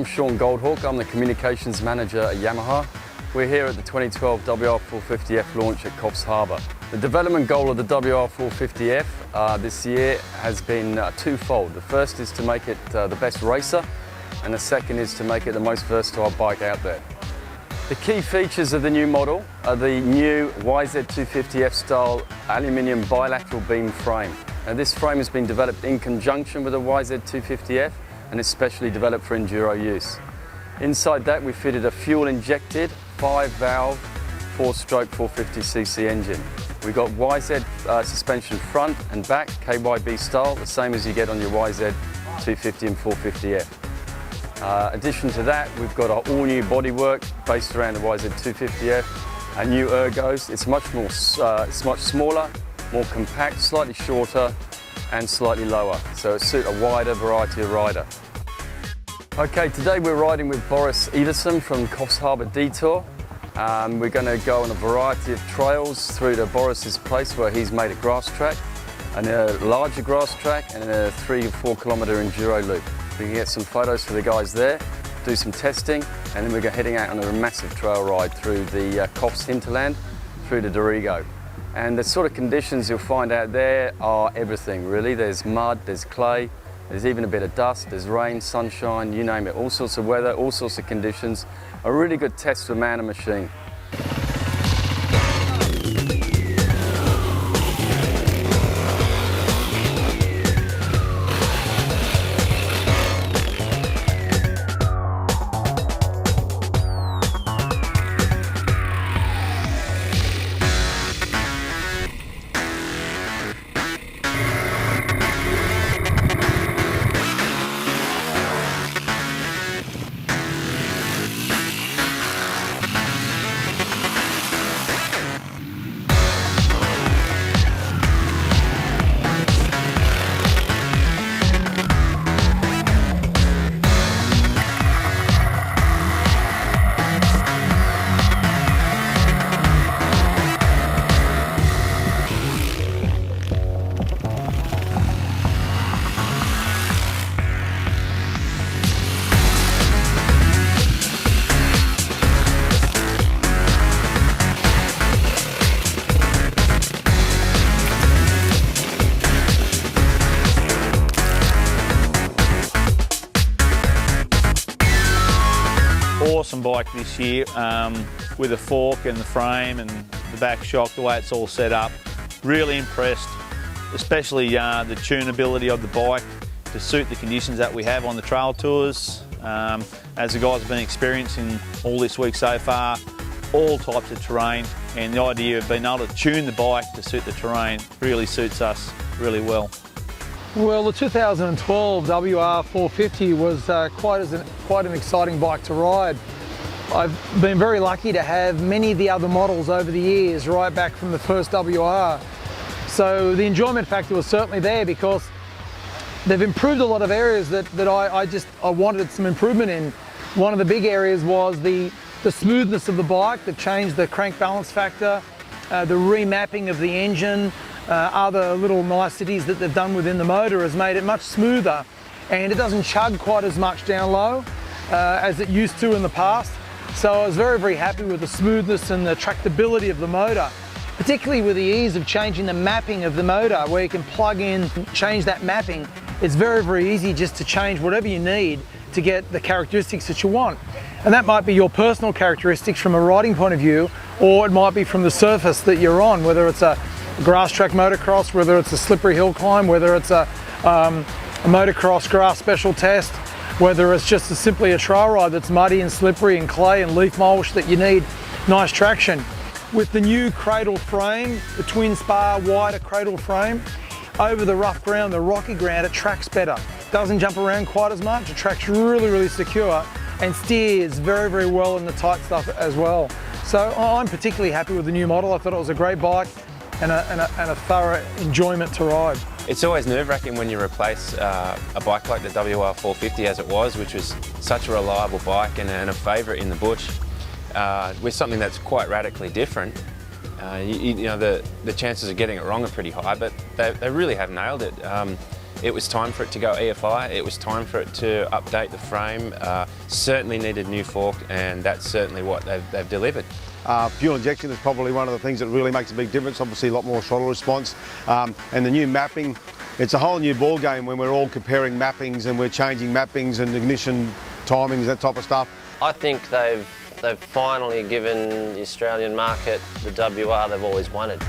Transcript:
I'm Sean Goldhawk. I'm the Communications Manager at Yamaha. We're here at the 2012 WR450F launch at Coffs Harbour. The development goal of the WR450F this year has been twofold. The first is to make it the best racer, and the second is to make it the most versatile bike out there. The key features of the new model are the new YZ250F style aluminium bilateral beam frame. Now, this frame has been developed in conjunction with the YZ250F and is specially developed for enduro use. Inside that we fitted a fuel injected 5-valve 4-stroke 450cc engine. We've got YZ suspension front and back, KYB style, the same as you get on your YZ250 and 450F. Addition to that, we've got our all-new bodywork based around the YZ250F, and new ergos. It's much smaller, more compact, slightly shorter, and slightly lower, so it suits a wider variety of rider. Okay, today we're riding with Boris Everson from Coffs Harbour Detour. We're going to go on a variety of trails through to Boris's place where he's made a grass track, and a larger grass track, and a 3 or 4 kilometre enduro loop. We can get some photos for the guys there, do some testing, and then we're heading out on a massive trail ride through the Coffs hinterland, through to Dorigo. And the sort of conditions you'll find out there are everything really. There's mud, there's clay, there's even a bit of dust, there's rain, sunshine, you name it, all sorts of weather, all sorts of conditions. A really good test for man and machine. Awesome bike this year, with the fork and the frame and the back shock, the way it's all set up. Really impressed, especially the tunability of the bike to suit the conditions that we have on the trail tours. As the guys have been experiencing all this week so far, all types of terrain, and the idea of being able to tune the bike to suit the terrain really suits us really well. Well, the 2012 WR450 was quite an exciting bike to ride. I've been very lucky to have many of the other models over the years, right back from the first WR. So the enjoyment factor was certainly there because they've improved a lot of areas that I wanted some improvement in. One of the big areas was the smoothness of the bike. They've changed the crank balance factor, the remapping of the engine, other little niceties that they've done within the motor has made it much smoother, and it doesn't chug quite as much down low as it used to in the past. So I was very, very happy with the smoothness and the tractability of the motor, particularly with the ease of changing the mapping of the motor, where you can plug in, change that mapping. It's very, very easy just to change whatever you need to get the characteristics that you want. And that might be your personal characteristics from a riding point of view, or it might be from the surface that you're on, whether it's a grass track motocross, whether it's a slippery hill climb, whether it's a motocross grass special test, whether it's just simply a trail ride that's muddy and slippery and clay and leaf mulch that you need nice traction. With the new cradle frame, the twin spar wider cradle frame, over the rough ground, the rocky ground, it tracks better. Doesn't jump around quite as much, it tracks really, really secure and steers very, very well in the tight stuff as well. So I'm particularly happy with the new model. I thought it was a great bike and a thorough enjoyment to ride. It's always nerve-wracking when you replace a bike like the WR450 as it was, which was such a reliable bike and a favourite in the bush, with something that's quite radically different. You know, the chances of getting it wrong are pretty high, but they really have nailed it. it was time for it to go EFI. It was time for it to update the frame. Certainly needed new fork, and that's certainly what they've delivered. Fuel injection is probably one of the things that really makes a big difference. Obviously a lot more throttle response, and the new mapping. It's a whole new ball game when we're all comparing mappings and we're changing mappings and ignition timings, that type of stuff. I think they've finally given the Australian market the WR they've always wanted.